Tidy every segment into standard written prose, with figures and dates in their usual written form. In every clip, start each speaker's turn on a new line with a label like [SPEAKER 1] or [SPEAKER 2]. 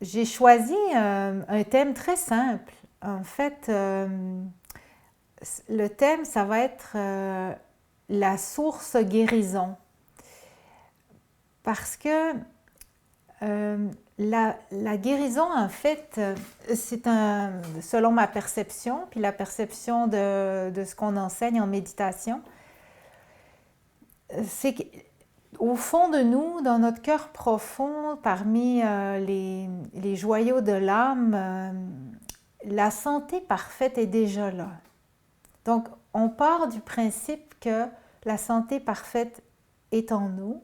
[SPEAKER 1] j'ai choisi un thème très simple. En fait, le thème, ça va être la source guérison. Parce que la guérison, en fait, selon ma perception, puis la perception de ce qu'on enseigne en méditation, c'est qu'au fond de nous, dans notre cœur profond, parmi les joyaux de l'âme, la santé parfaite est déjà là. Donc, on part du principe que la santé parfaite est en nous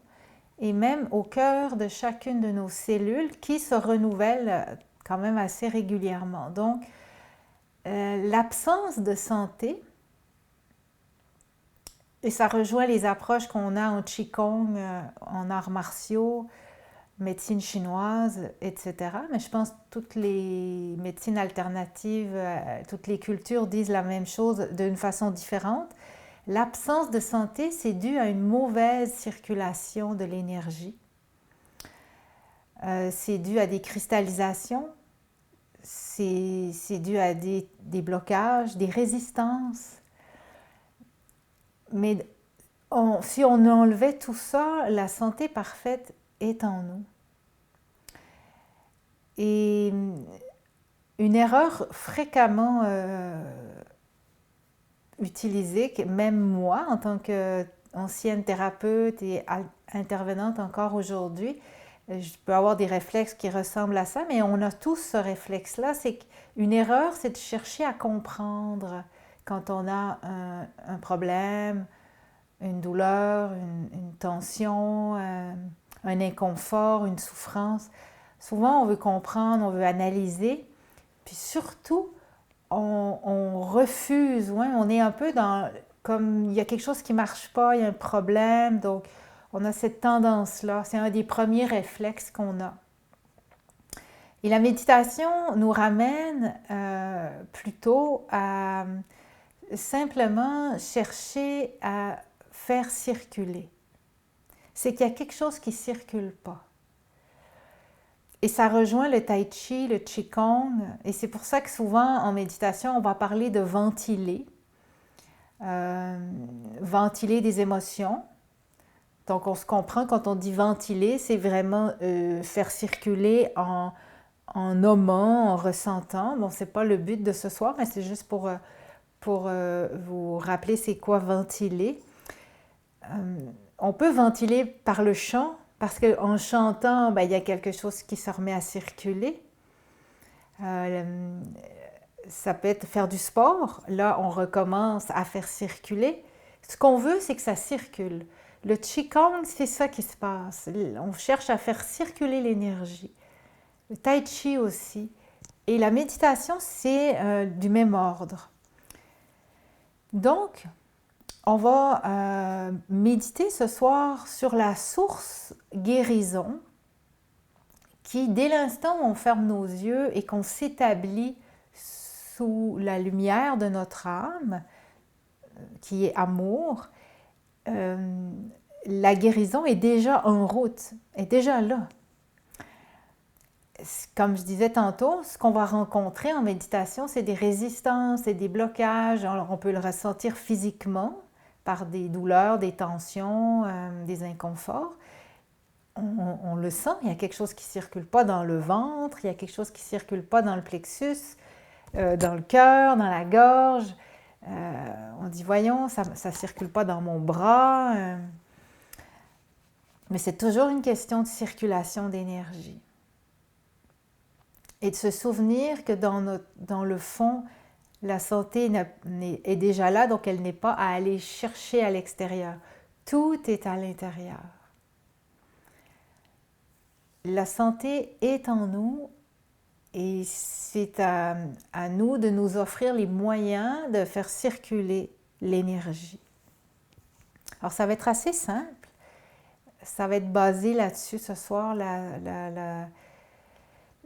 [SPEAKER 1] et même au cœur de chacune de nos cellules qui se renouvellent quand même assez régulièrement. Donc, l'absence de santé, et ça rejoint les approches qu'on a en Qigong, en arts martiaux, médecine chinoise, etc. Mais je pense que toutes les médecines alternatives, toutes les cultures disent la même chose d'une façon différente. L'absence de santé, c'est dû à une mauvaise circulation de l'énergie. C'est dû à des cristallisations, c'est dû à des blocages, des résistances. Mais si on enlevait tout ça, la santé parfaite est en nous. Et une erreur fréquemment utilisée, même moi, en tant qu'ancienne thérapeute et intervenante encore aujourd'hui, je peux avoir des réflexes qui ressemblent à ça, mais on a tous ce réflexe-là. C'est qu'une erreur, c'est de chercher à comprendre quand on a un problème, une douleur, une tension, un inconfort, une souffrance. Souvent, on veut comprendre, on veut analyser, puis surtout, on refuse, ouais, on est un peu dans, comme il y a quelque chose qui ne marche pas, il y a un problème, donc on a cette tendance-là. C'est un des premiers réflexes qu'on a. Et la méditation nous ramène plutôt à simplement chercher à faire circuler. C'est qu'il y a quelque chose qui ne circule pas. Et ça rejoint le tai chi, le qigong, et c'est pour ça que souvent en méditation, on va parler de ventiler, ventiler des émotions. Donc on se comprend quand on dit ventiler, c'est vraiment faire circuler en nommant, en ressentant. Bon, c'est pas le but de ce soir, mais c'est juste pour vous rappeler c'est quoi ventiler. On peut ventiler par le chant, parce qu'en chantant, ben, il y a quelque chose qui se remet à circuler. Ça peut être faire du sport. Là, on recommence à faire circuler. Ce qu'on veut, c'est que ça circule. Le Qigong, c'est ça qui se passe. On cherche à faire circuler l'énergie. Le Tai Chi aussi. Et la méditation, c'est du même ordre. Donc, on va méditer ce soir sur la source guérison qui, dès l'instant où on ferme nos yeux et qu'on s'établit sous la lumière de notre âme, qui est amour, la guérison est déjà en route, est déjà là. Comme je disais tantôt, ce qu'on va rencontrer en méditation, c'est des résistances et des blocages. Alors, on peut le ressentir physiquement par des douleurs, des tensions, des inconforts. On le sent, il y a quelque chose qui ne circule pas dans le ventre, il y a quelque chose qui ne circule pas dans le plexus, dans le cœur, dans la gorge. On dit, voyons, ça ne circule pas dans mon bras. Mais c'est toujours une question de circulation d'énergie. Et de se souvenir que dans le fond, la santé est déjà là, donc elle n'est pas à aller chercher à l'extérieur. Tout est à l'intérieur. La santé est en nous et c'est à nous de nous offrir les moyens de faire circuler l'énergie. Alors ça va être assez simple. Ça va être basé là-dessus ce soir,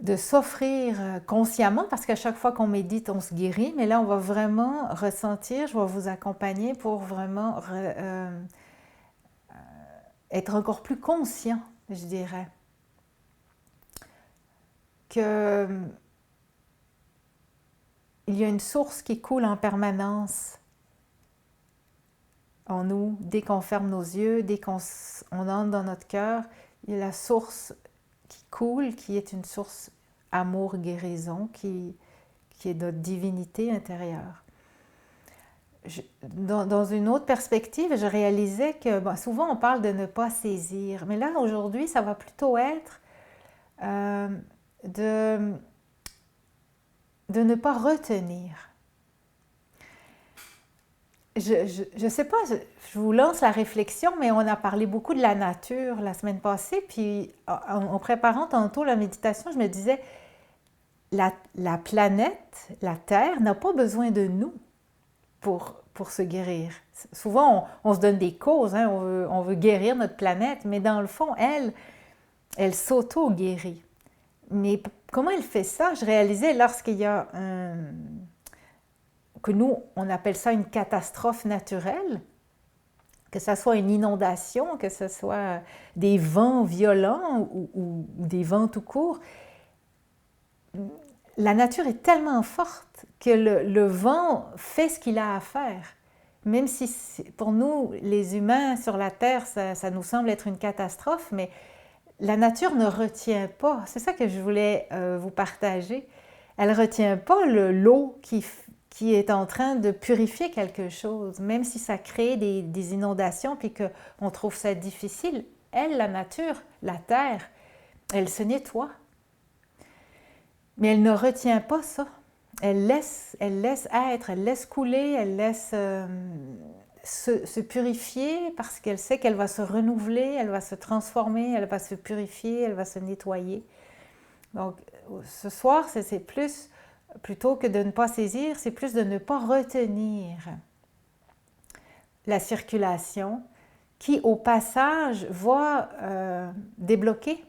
[SPEAKER 1] de s'offrir consciemment, parce qu'à chaque fois qu'on médite, on se guérit, mais là, on va vraiment ressentir, je vais vous accompagner pour vraiment être encore plus conscient, je dirais, que il y a une source qui coule en permanence en nous. Dès qu'on ferme nos yeux, dès qu'on entre dans notre cœur, il y a la source qui coule, qui est une source amour, guérison, qui est notre divinité intérieure. Dans une autre perspective, je réalisais que souvent on parle de ne pas saisir, mais là aujourd'hui, ça va plutôt être de ne pas retenir. Je ne sais pas, je vous lance la réflexion, mais on a parlé beaucoup de la nature la semaine passée, puis en préparant tantôt la méditation, je me disais, la planète, la Terre, n'a pas besoin de nous pour se guérir. Souvent, on se donne des causes, hein, on veut guérir notre planète, mais dans le fond, elle s'auto-guérit. Mais comment elle fait ça? Je réalisais lorsqu'il y a que nous, on appelle ça une catastrophe naturelle, que ce soit une inondation, que ce soit des vents violents ou des vents tout court, la nature est tellement forte que le vent fait ce qu'il a à faire. Même si pour nous, les humains sur la Terre, ça nous semble être une catastrophe, mais la nature ne retient pas. C'est ça que je voulais vous partager. Elle ne retient pas l'eau qui est en train de purifier quelque chose, même si ça crée des inondations puis qu'on trouve ça difficile. Elle, la nature, la terre, elle se nettoie. Mais elle ne retient pas ça. Elle laisse être, elle laisse couler, elle laisse se purifier parce qu'elle sait qu'elle va se renouveler, elle va se transformer, elle va se purifier, elle va se nettoyer. Donc, ce soir, c'est plus, plutôt que de ne pas saisir, c'est plus de ne pas retenir la circulation qui, au passage, va débloquer,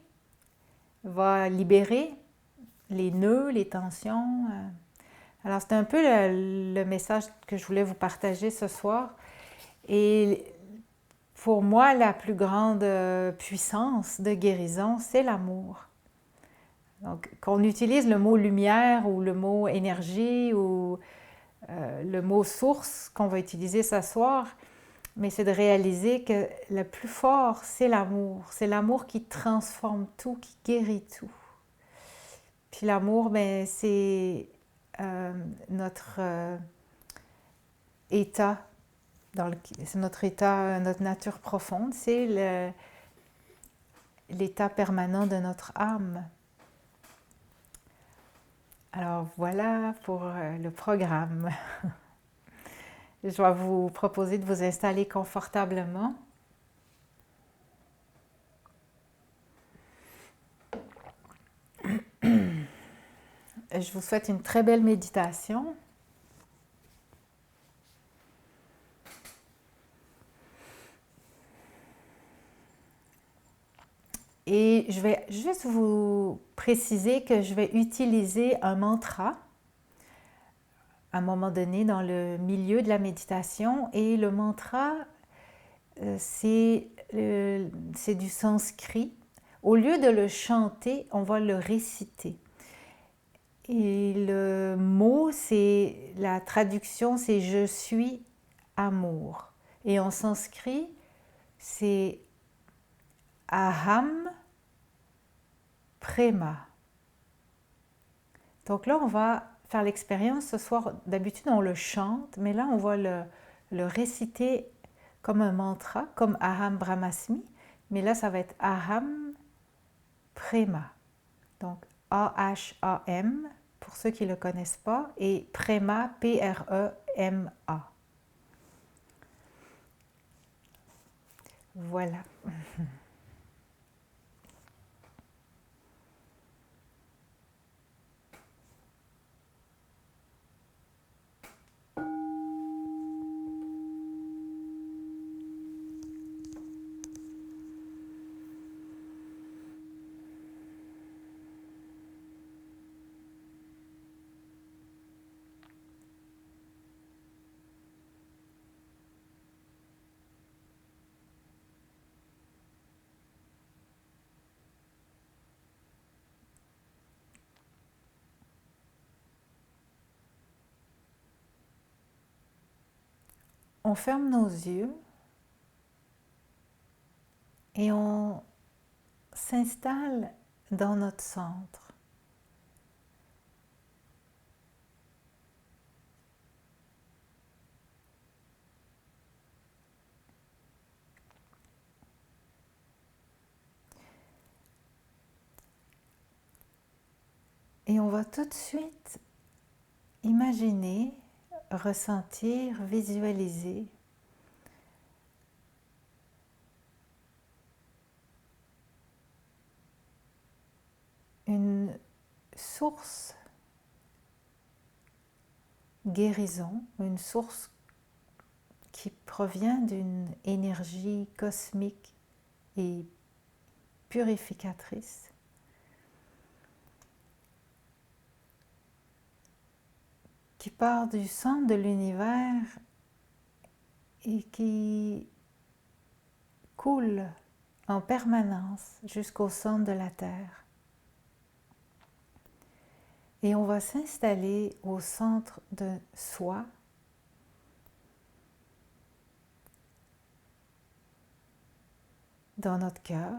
[SPEAKER 1] va libérer les nœuds, les tensions. Alors, c'est un peu le message que je voulais vous partager ce soir. Et pour moi, la plus grande puissance de guérison, c'est l'amour. Donc, qu'on utilise le mot lumière ou le mot énergie ou le mot source qu'on va utiliser ce soir, mais c'est de réaliser que le plus fort, c'est l'amour. C'est l'amour qui transforme tout, qui guérit tout. Puis l'amour, c'est notre état, c'est notre état, notre nature profonde, c'est l'état permanent de notre âme. Alors voilà pour le programme. Je vais vous proposer de vous installer confortablement. Je vous souhaite une très belle méditation. Et je vais juste vous préciser que je vais utiliser un mantra à un moment donné dans le milieu de la méditation. Et le mantra, c'est du sanskrit. Au lieu de le chanter, on va le réciter. Et le mot, la traduction, c'est « je suis amour ». Et en sanskrit, c'est « aham prema ». Donc là, on va faire l'expérience ce soir. D'habitude, on le chante, mais là, on va le réciter comme un mantra, comme Aham Brahmasmi. Mais là, ça va être Aham Prema. Donc, A-H-A-M, pour ceux qui ne le connaissent pas, et Prema, P-R-E-M-A. Voilà. on ferme nos yeux et on s'installe dans notre centre. Et on va tout de suite imaginer, ressentir, visualiser une source guérison, une source qui provient d'une énergie cosmique et purificatrice qui part du centre de l'univers et qui coule en permanence jusqu'au centre de la Terre. Et on va s'installer au centre de soi, dans notre cœur.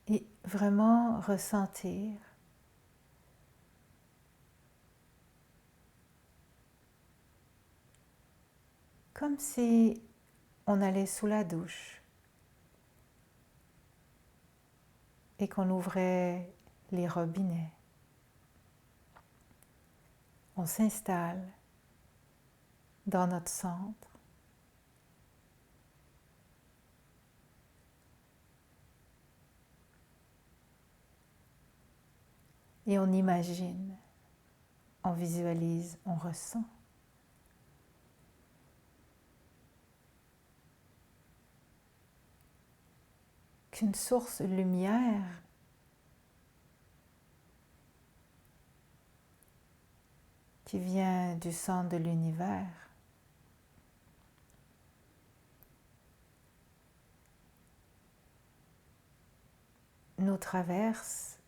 [SPEAKER 1] Et vraiment ressentir comme si on allait sous la douche et qu'on ouvrait les robinets. On s'installe dans notre centre et on imagine, on visualise, on ressent qu'une source lumière qui vient du centre de l'univers nous traverse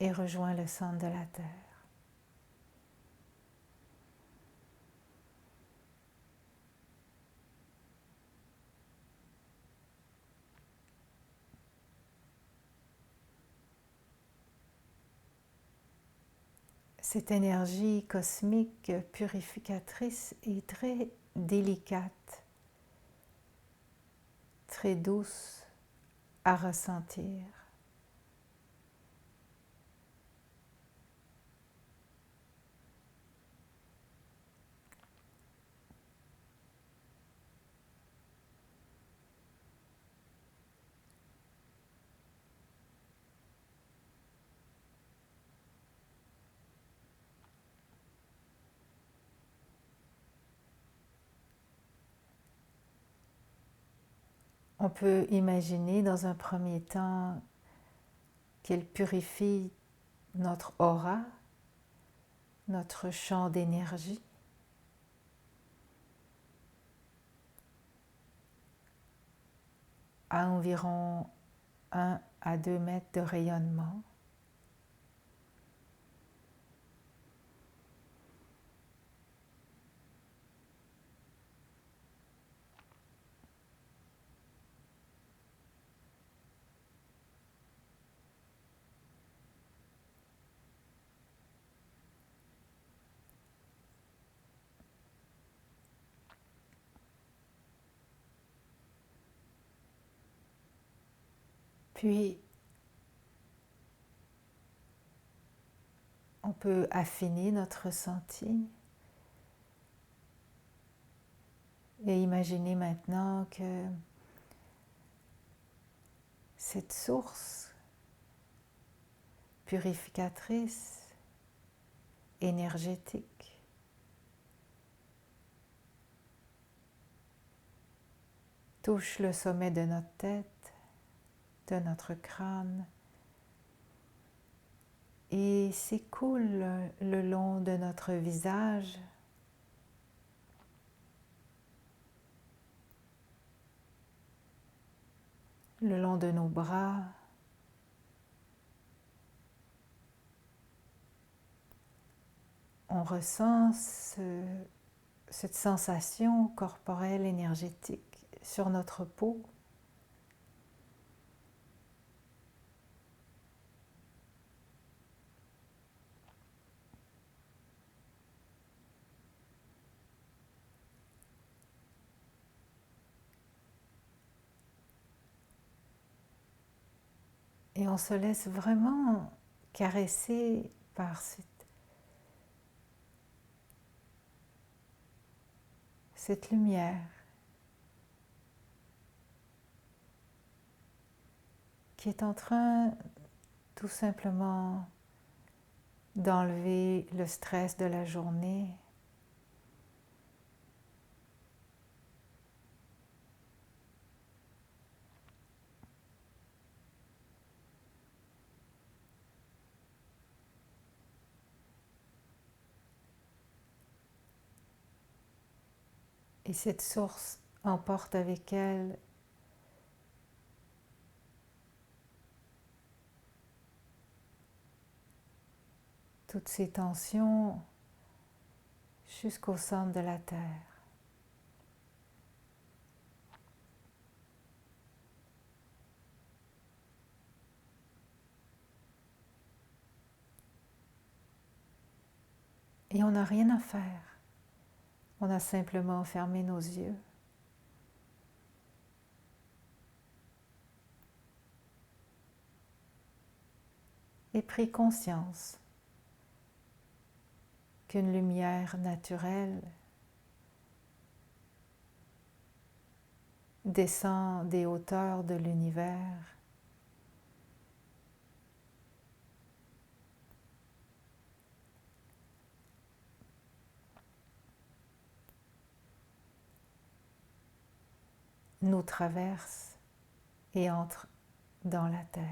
[SPEAKER 1] et rejoint le centre de la Terre. Cette énergie cosmique purificatrice est très délicate, très douce à ressentir. On peut imaginer dans un premier temps qu'elle purifie notre aura, notre champ d'énergie, à environ 1 à 2 mètres de rayonnement. Puis, on peut affiner notre ressenti et imaginer maintenant que cette source purificatrice, énergétique, touche le sommet de notre tête, de notre crâne et s'écoule le long de notre visage, le long de nos bras, on ressent cette sensation corporelle énergétique sur notre peau. Et on se laisse vraiment caresser par cette lumière qui est en train tout simplement d'enlever le stress de la journée, et cette source emporte avec elle toutes ces tensions jusqu'au centre de la Terre. Et on n'a rien à faire. On a simplement fermé nos yeux et pris conscience qu'une lumière naturelle descend des hauteurs de l'univers nous traverse et entre dans la Terre.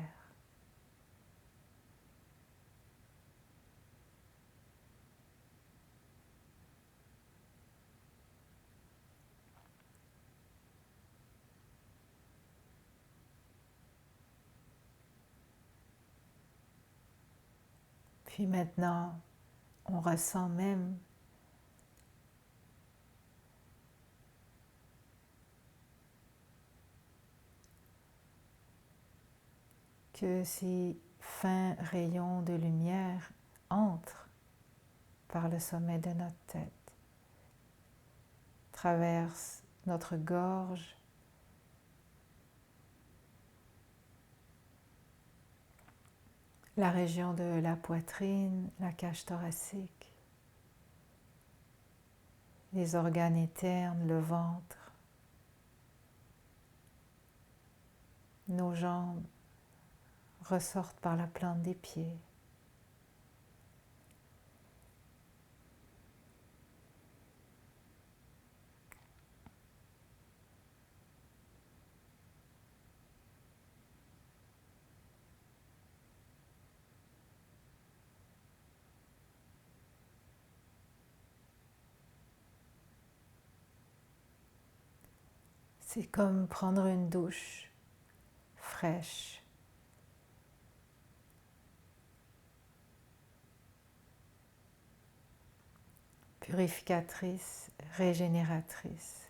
[SPEAKER 1] Puis maintenant, on ressent même que ces fins rayons de lumière entrent par le sommet de notre tête, traversent notre gorge, la région de la poitrine, la cage thoracique, les organes internes, le ventre, nos jambes ressortent par la plante des pieds. C'est comme prendre une douche fraîche, purificatrice, régénératrice.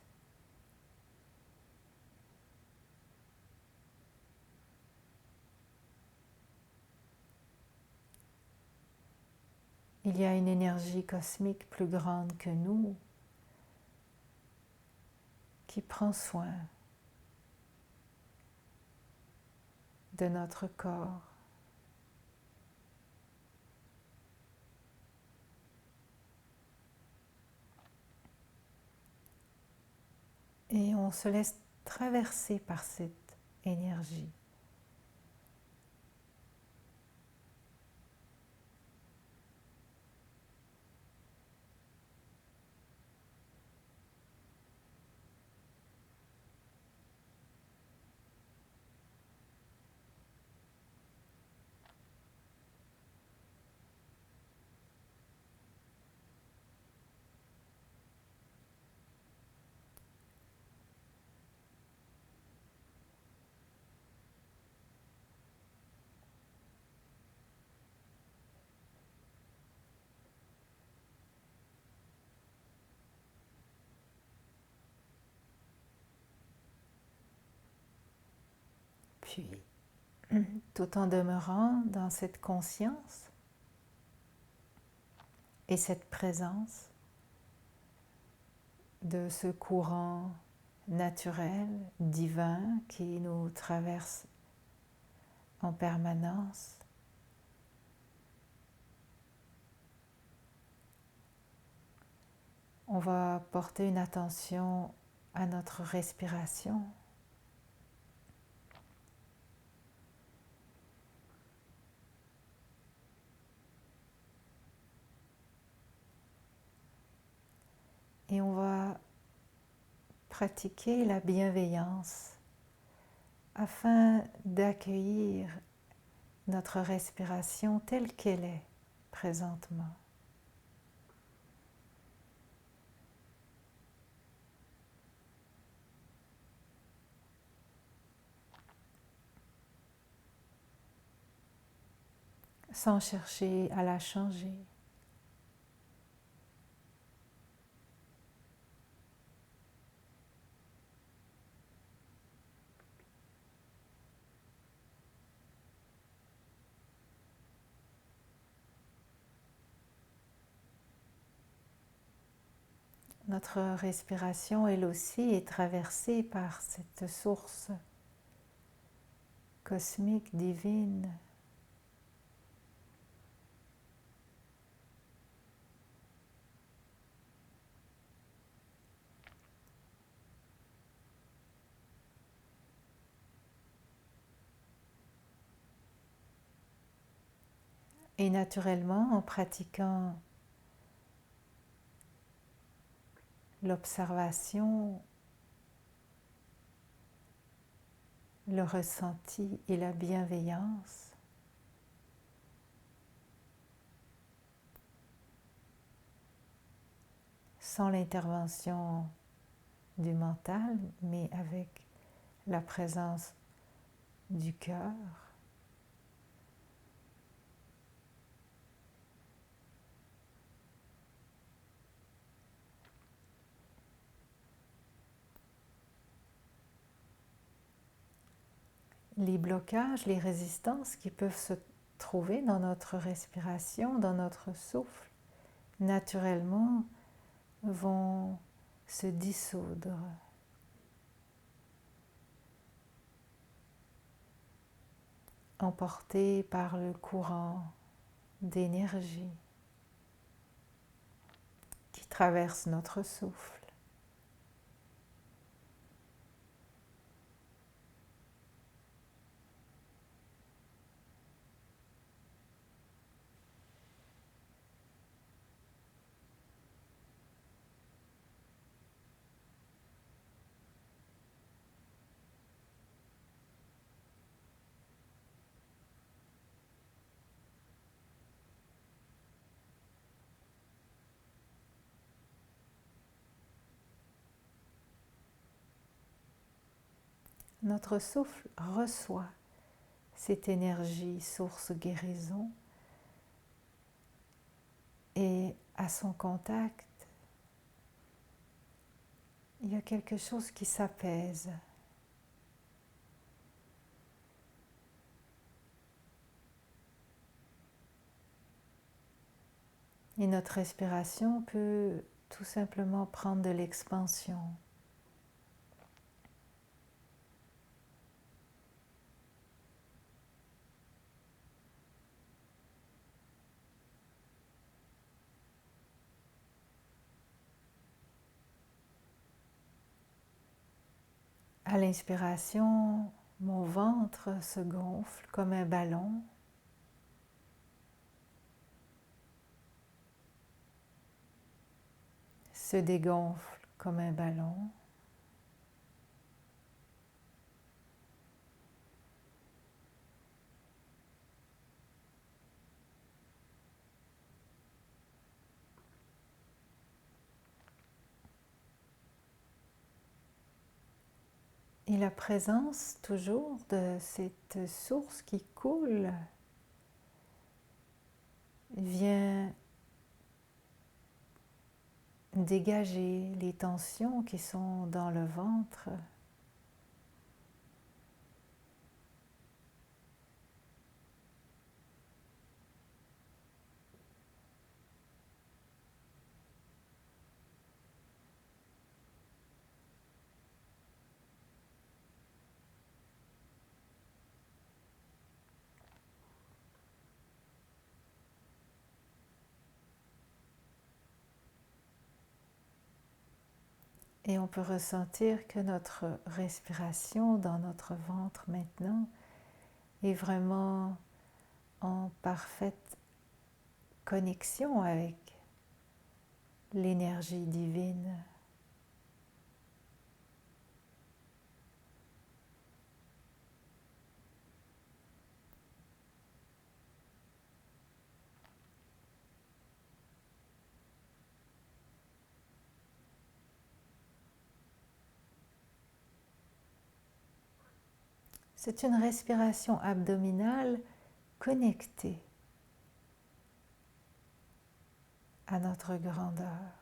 [SPEAKER 1] Il y a une énergie cosmique plus grande que nous qui prend soin de notre corps. Et on se laisse traverser par cette énergie. Puis, tout en demeurant dans cette conscience et cette présence de ce courant naturel, divin qui nous traverse en permanence, on va porter une attention à notre respiration. Et on va pratiquer la bienveillance afin d'accueillir notre respiration telle qu'elle est présentement. Sans chercher à la changer. Notre respiration, elle aussi, est traversée par cette source cosmique, divine. Et naturellement, en pratiquant l'observation, le ressenti et la bienveillance, sans l'intervention du mental, mais avec la présence du cœur, les blocages, les résistances qui peuvent se trouver dans notre respiration, dans notre souffle, naturellement vont se dissoudre. Emportés par le courant d'énergie qui traverse notre souffle. Notre souffle reçoit cette énergie, source guérison, et à son contact, il y a quelque chose qui s'apaise. Et notre respiration peut tout simplement prendre de l'expansion. À l'inspiration, mon ventre se gonfle comme un ballon. Se dégonfle comme un ballon. Et la présence toujours de cette source qui coule vient dégager les tensions qui sont dans le ventre. Et on peut ressentir que notre respiration dans notre ventre maintenant est vraiment en parfaite connexion avec l'énergie divine. C'est une respiration abdominale connectée à notre grandeur.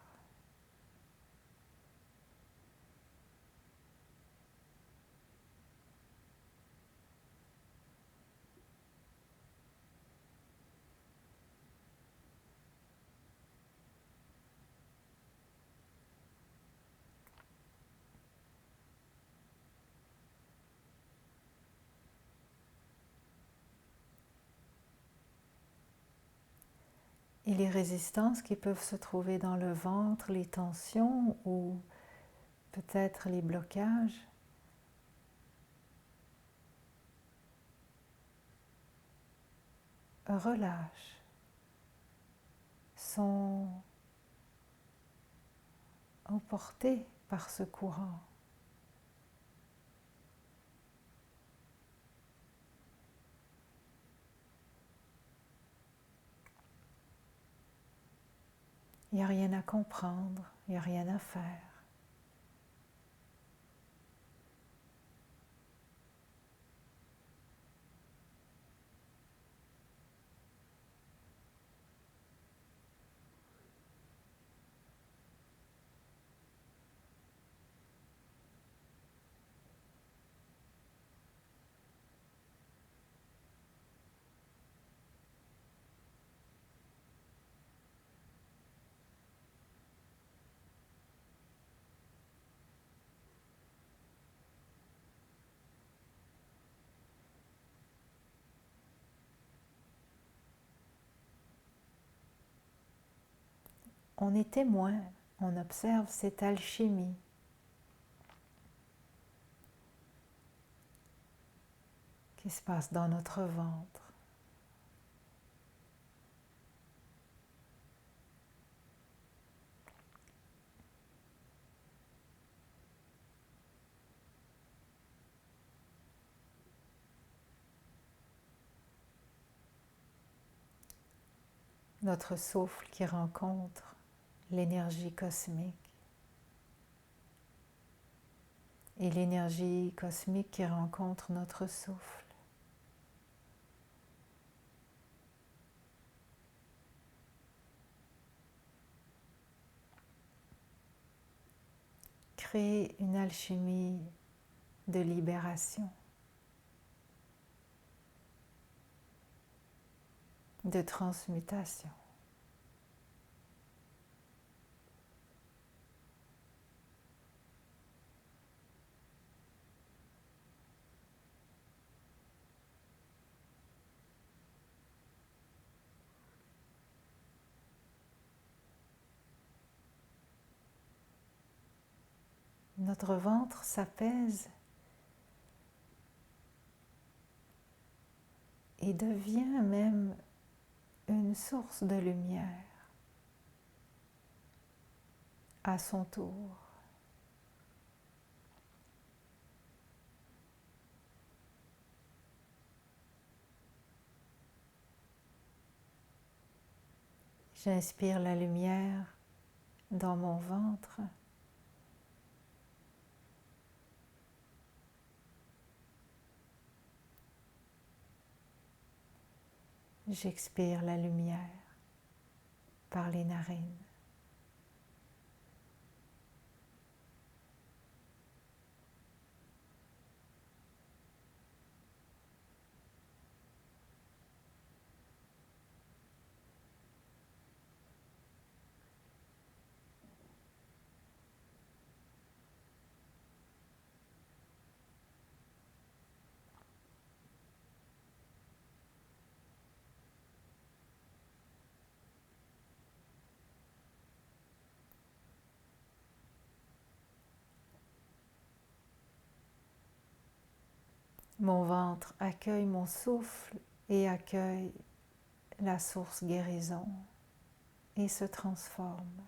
[SPEAKER 1] Et les résistances qui peuvent se trouver dans le ventre, les tensions ou peut-être les blocages, relâchent, sont emportés par ce courant. Il n'y a rien à comprendre, il n'y a rien à faire. On est témoin, on observe cette alchimie qui se passe dans notre ventre. Notre souffle qui rencontre l'énergie cosmique et l'énergie cosmique qui rencontre notre souffle. Créer une alchimie de libération, de transmutation. Notre ventre s'apaise et devient même une source de lumière à son tour. J'inspire la lumière dans mon ventre. J'expire la lumière par les narines. Mon ventre accueille mon souffle et accueille la source guérison et se transforme.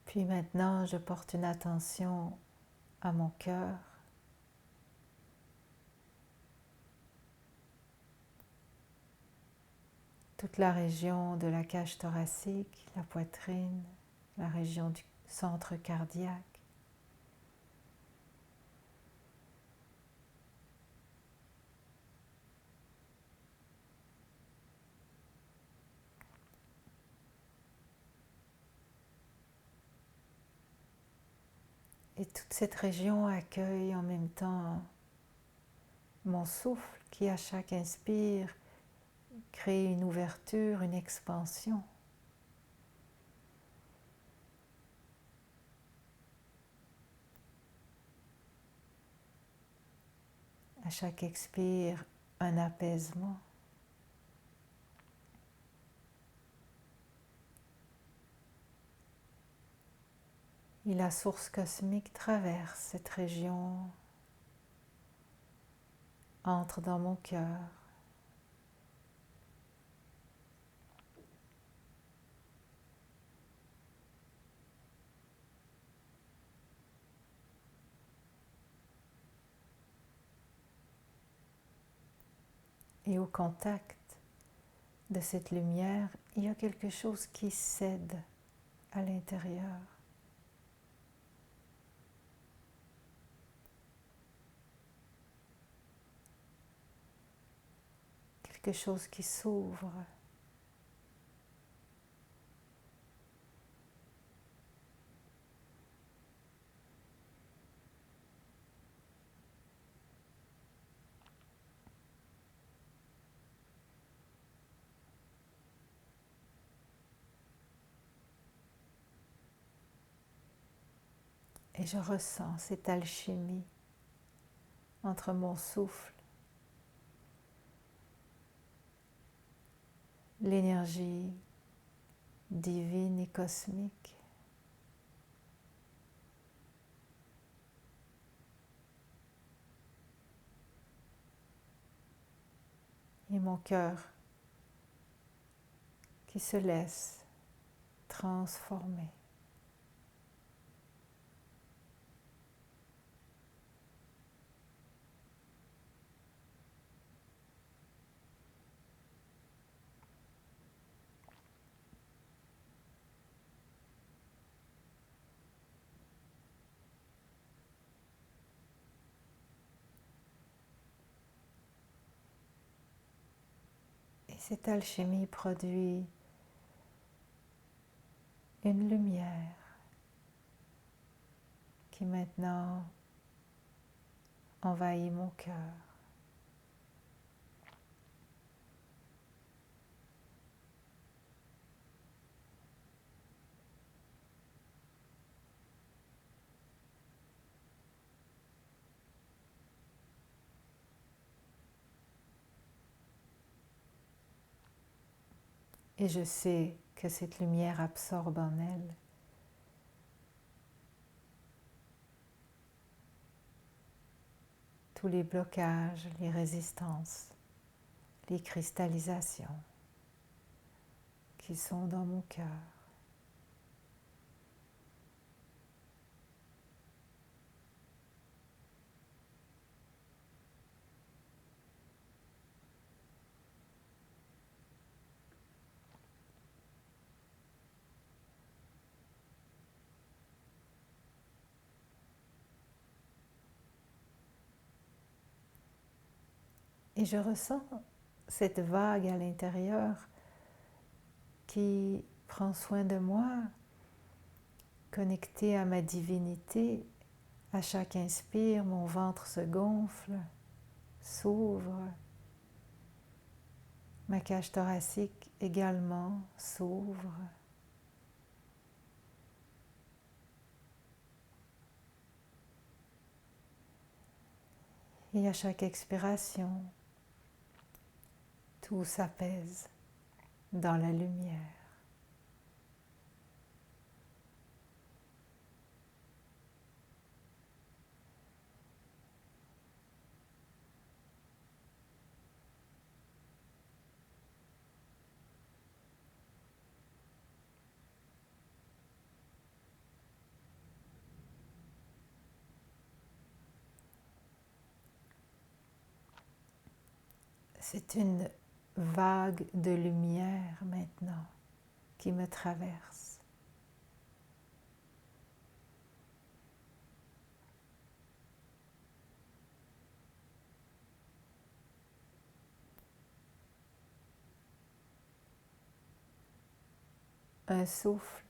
[SPEAKER 1] Puis maintenant, je porte une attention à mon cœur. Toute la région de la cage thoracique, la poitrine, la région du centre cardiaque. Et toute cette région accueille en même temps mon souffle qui, à chaque inspire, crée une ouverture, une expansion. À chaque expire, un apaisement. Et la source cosmique traverse cette région, entre dans mon cœur. Et au contact de cette lumière, il y a quelque chose qui cède à l'intérieur. Quelque chose qui s'ouvre. Et je ressens cette alchimie entre mon souffle, l'énergie divine et cosmique, et mon cœur qui se laisse transformer. Et cette alchimie produit une lumière qui maintenant envahit mon cœur. Et je sais que cette lumière absorbe en elle tous les blocages, les résistances, les cristallisations qui sont dans mon cœur. Et je ressens cette vague à l'intérieur qui prend soin de moi connecté à ma divinité. À chaque inspire, mon ventre se gonfle, s'ouvre. Ma cage thoracique également s'ouvre. Et à chaque expiration, tout s'apaise dans la lumière. C'est une vague de lumière maintenant qui me traverse. Un souffle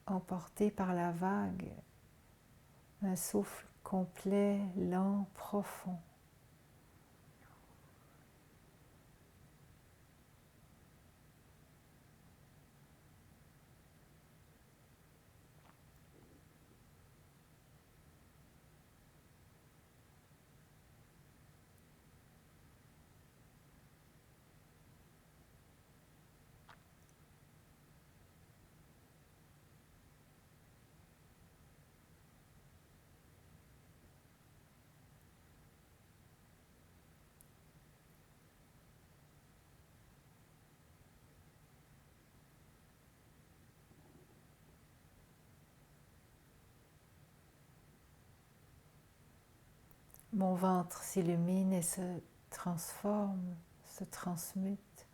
[SPEAKER 1] emporté par la vague, un souffle complet, lent, profond. Mon ventre s'illumine et se transforme, se transmute.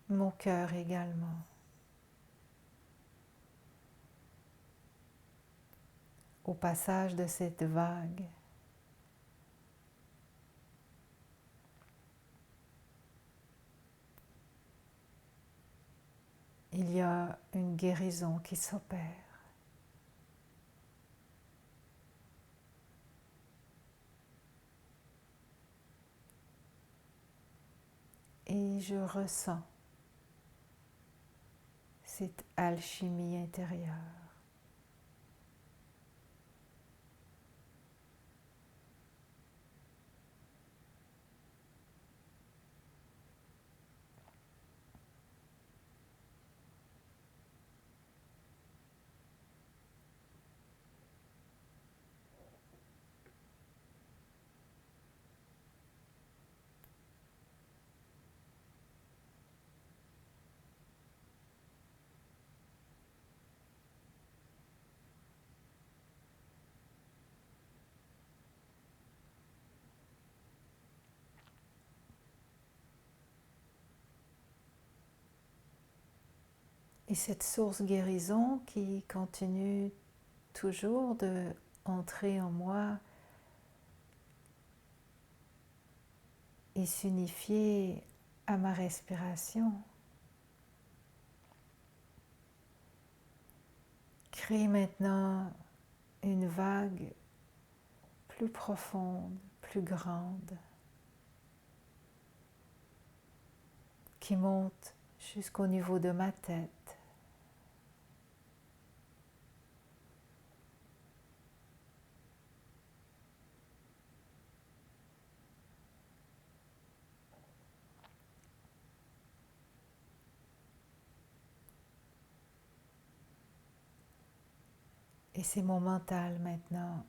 [SPEAKER 1] Mon cœur également. Au passage de cette vague, il y a une guérison qui s'opère. Et je ressens cette alchimie intérieure. Et cette source guérison qui continue toujours de entrer en moi et s'unifier à ma respiration, crée maintenant une vague plus profonde, plus grande, qui monte jusqu'au niveau de ma tête. Et c'est mon mental maintenant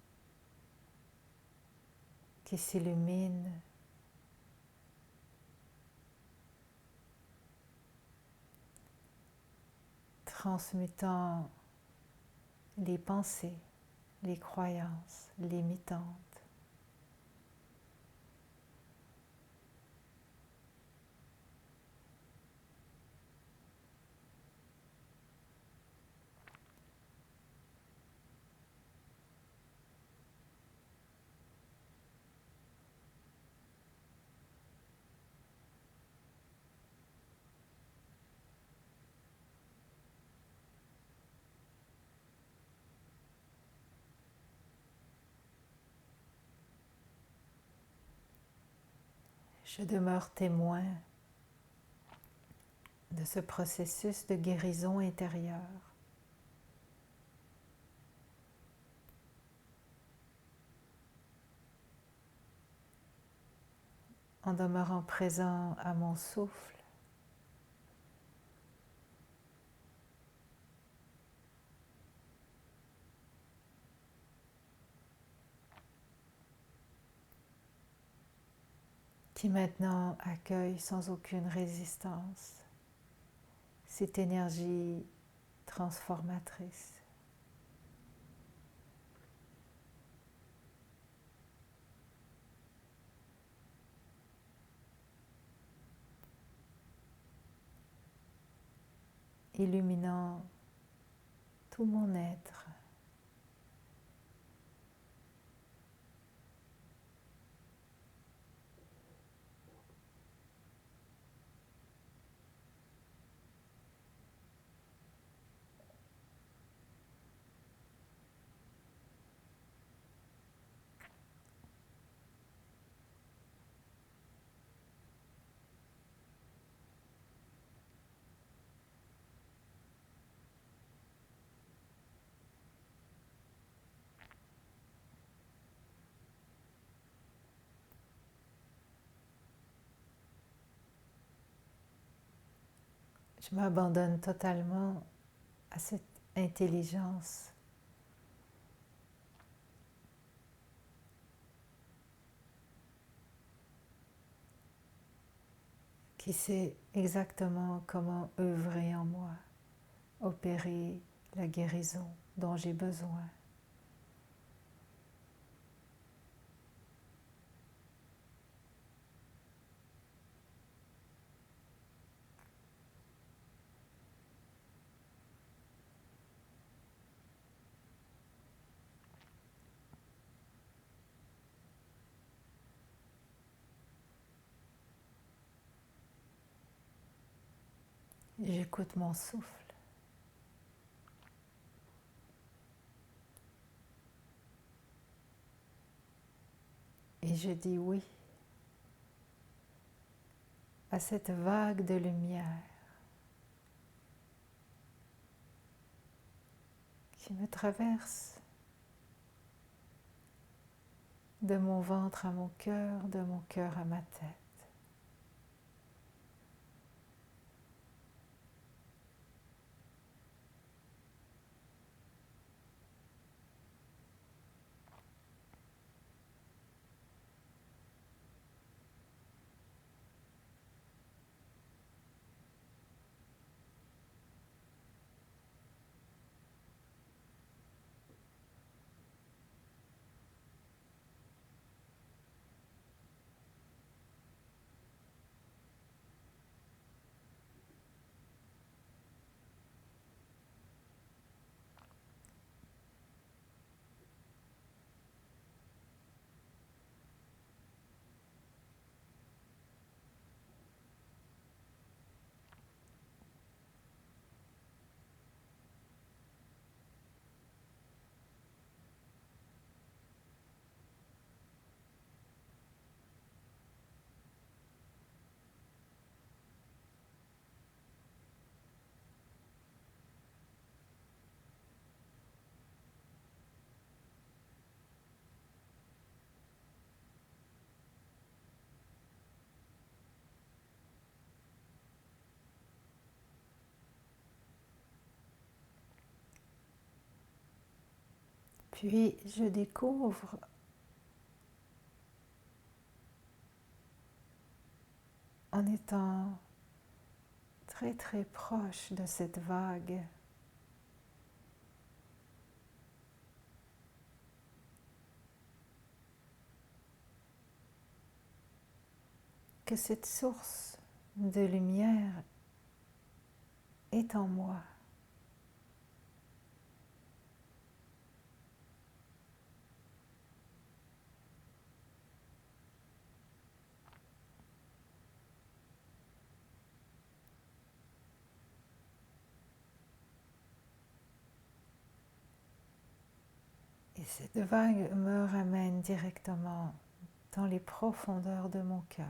[SPEAKER 1] qui s'illumine, transmutant les pensées, les croyances limitantes. Je demeure témoin de ce processus de guérison intérieure. En demeurant présent à mon souffle, qui maintenant accueille sans aucune résistance cette énergie transformatrice. Illuminant tout mon être. Je m'abandonne totalement à cette intelligence qui sait exactement comment œuvrer en moi, opérer la guérison dont j'ai besoin. J'écoute mon souffle. Et je dis oui à cette vague de lumière qui me traverse de mon ventre à mon cœur, de mon cœur à ma tête. Puis je découvre en étant très très proche de cette vague que cette source de lumière est en moi. Et cette vague me ramène directement dans les profondeurs de mon cœur.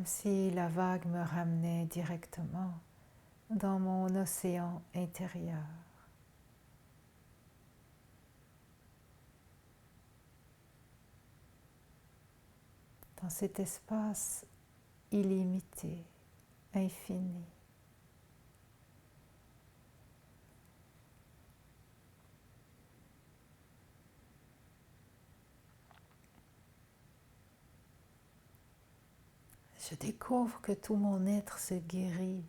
[SPEAKER 1] comme si la vague me ramenait directement dans mon océan intérieur. Dans cet espace illimité, infini. Je découvre que tout mon être se guérit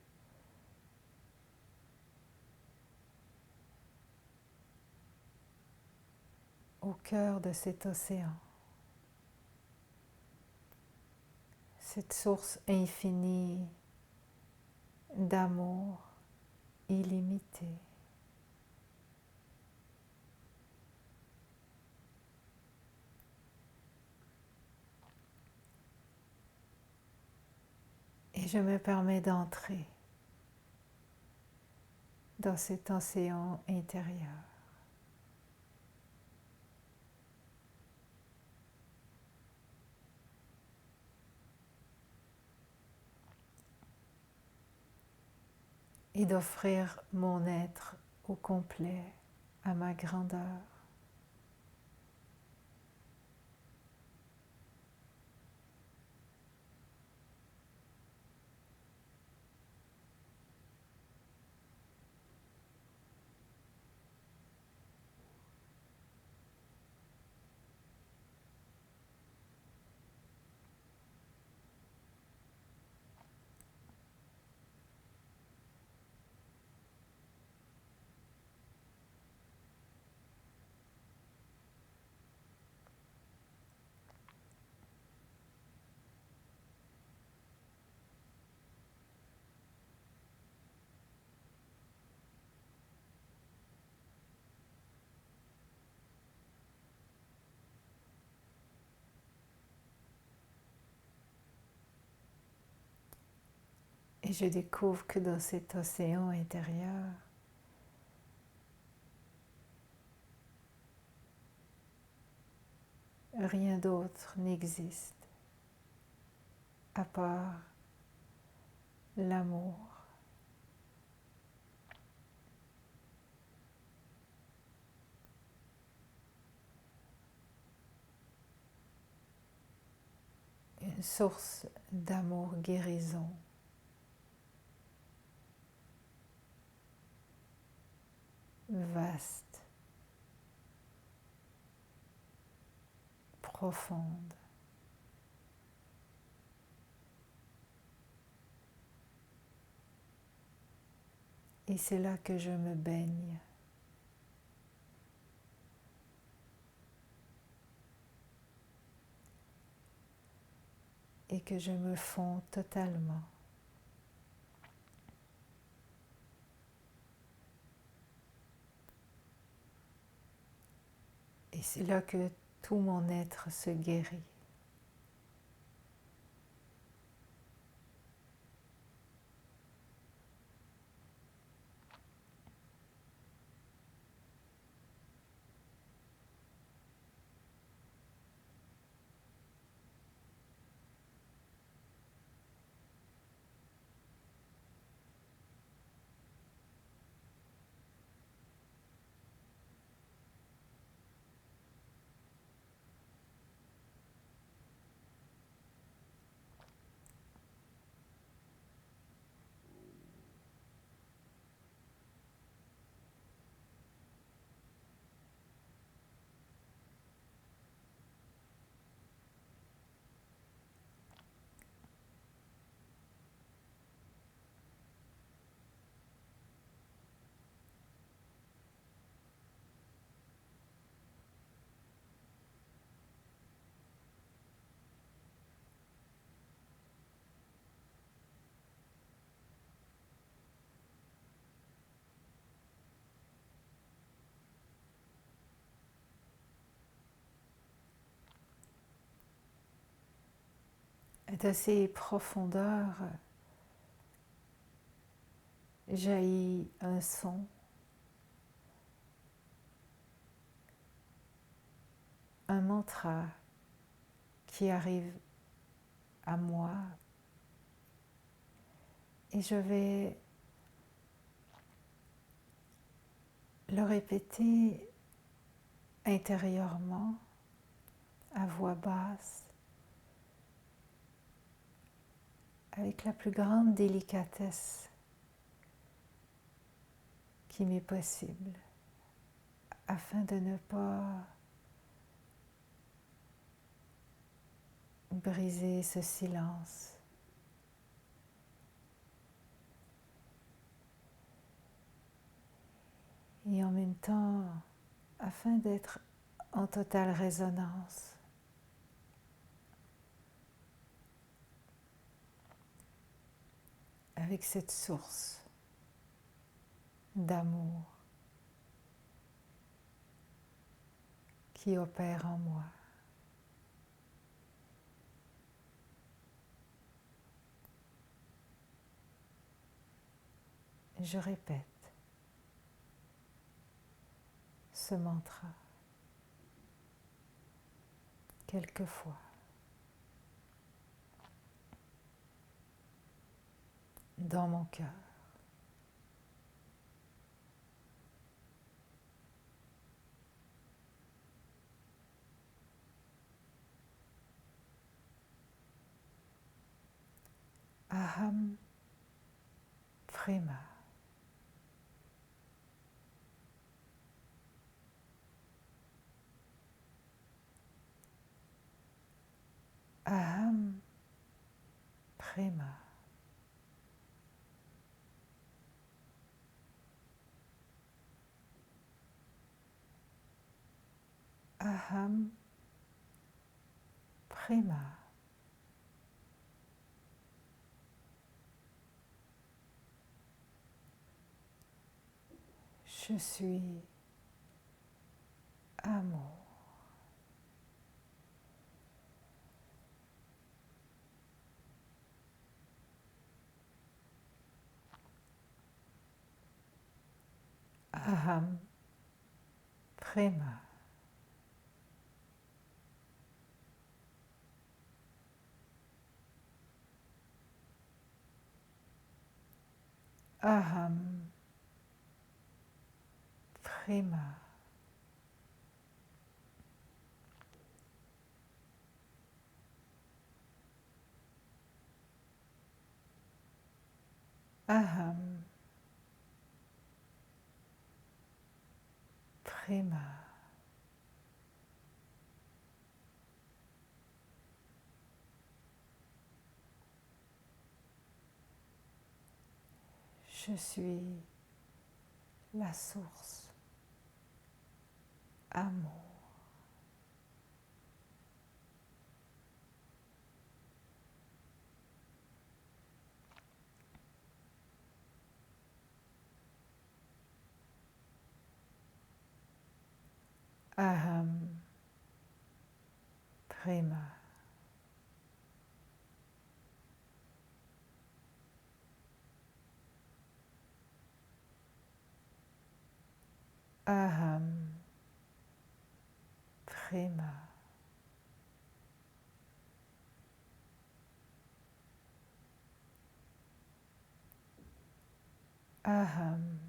[SPEAKER 1] au cœur de cet océan, cette source infinie d'amour illimité. Et je me permets d'entrer dans cet océan intérieur. Et d'offrir mon être au complet à ma grandeur. Et je découvre que dans cet océan intérieur, rien d'autre n'existe à part l'amour. Une source d'amour guérison. Vaste, profonde. Et c'est là que je me baigne. Et que je me fonds totalement. Et c'est là que tout mon être se guérit. De ces profondeurs jaillit un son, un mantra qui arrive à moi Et je vais le répéter intérieurement, à voix basse, avec la plus grande délicatesse qui m'est possible, afin de ne pas briser ce silence. Et en même temps, afin d'être en totale résonance avec cette source d'amour qui opère en moi. Je répète ce mantra quelquefois. Dans mon cœur. Aham Prema. Aham Prema. Aham Prema. Je suis amour. Aham Prema. Aham Prema. Aham Prema. Je suis la source. Amour. Aham Prema. Aham Prema. Aham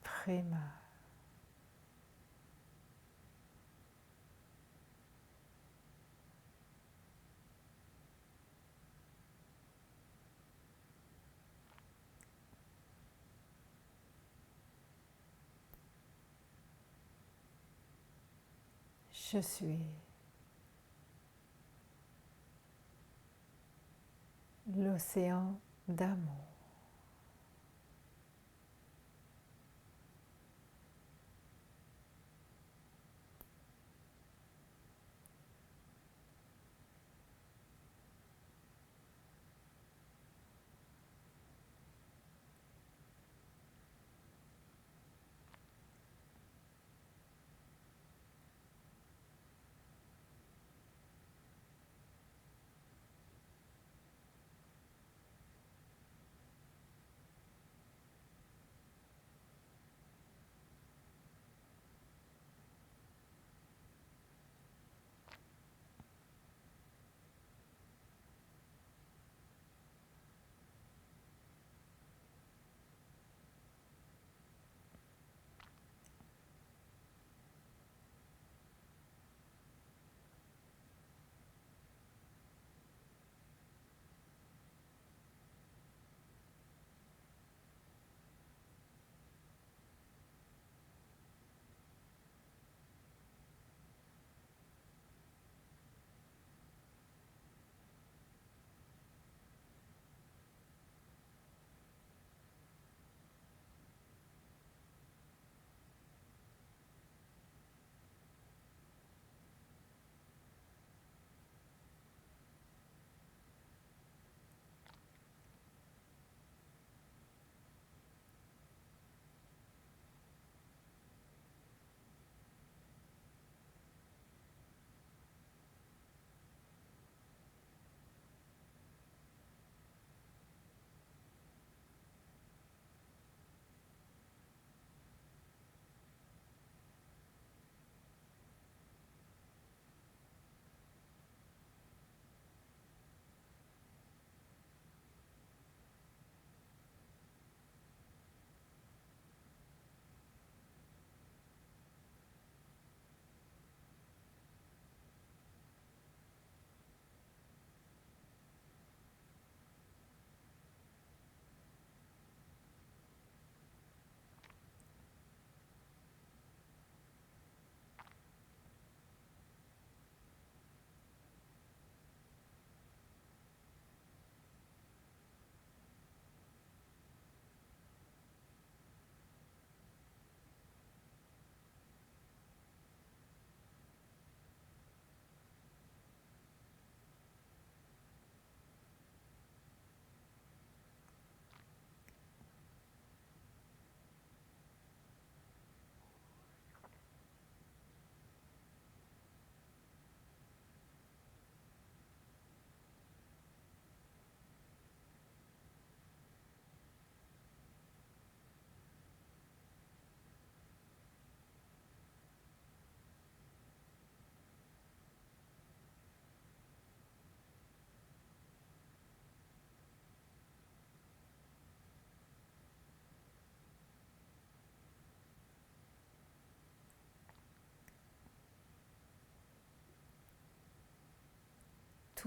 [SPEAKER 1] Prema. Je suis l'océan d'amour.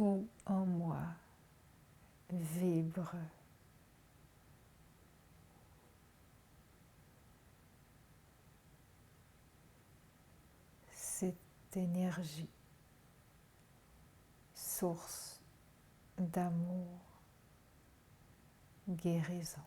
[SPEAKER 1] tout en moi vibre cette énergie, source d'amour, guérison.